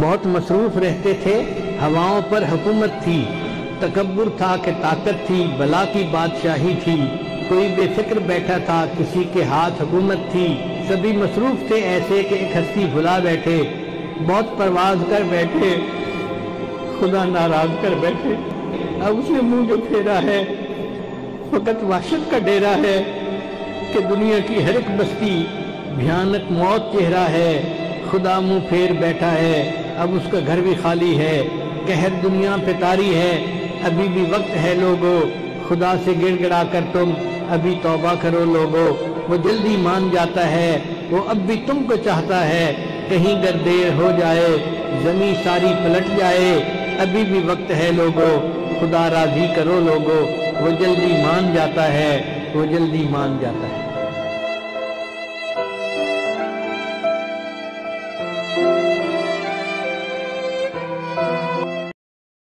بہت مصروف رہتے تھے، ہواؤں پر حکومت تھی، تکبر تھا کہ طاقت تھی، بلا کی بادشاہی تھی، کوئی بے فکر بیٹھا تھا، کسی کے ہاتھ حکومت تھی، سبھی مصروف تھے ایسے کہ ایک ہستی بھلا بیٹھے، بہت پرواز کر بیٹھے، خدا ناراض کر بیٹھے۔ اب اس نے منہ جو پھیرا ہے فقط وحشت کا ڈیرا ہے کہ دنیا کی ہر ایک بستی بھیانک موت چہرہ ہے، خدا منہ پھیر بیٹھا ہے، اب اس کا گھر بھی خالی ہے، قہر دنیا پہ طاری ہے، ابھی بھی وقت ہے لوگو، خدا سے گڑ گڑا کر تم ابھی توبہ کرو لوگو، وہ جلدی مان جاتا ہے، وہ اب بھی تم کو چاہتا ہے، کہیں گر دیر ہو جائے زمین ساری پلٹ جائے، ابھی بھی وقت ہے لوگو، خدا راضی کرو لوگو، وہ جلدی مان جاتا ہے، وہ جلدی مان جاتا ہے۔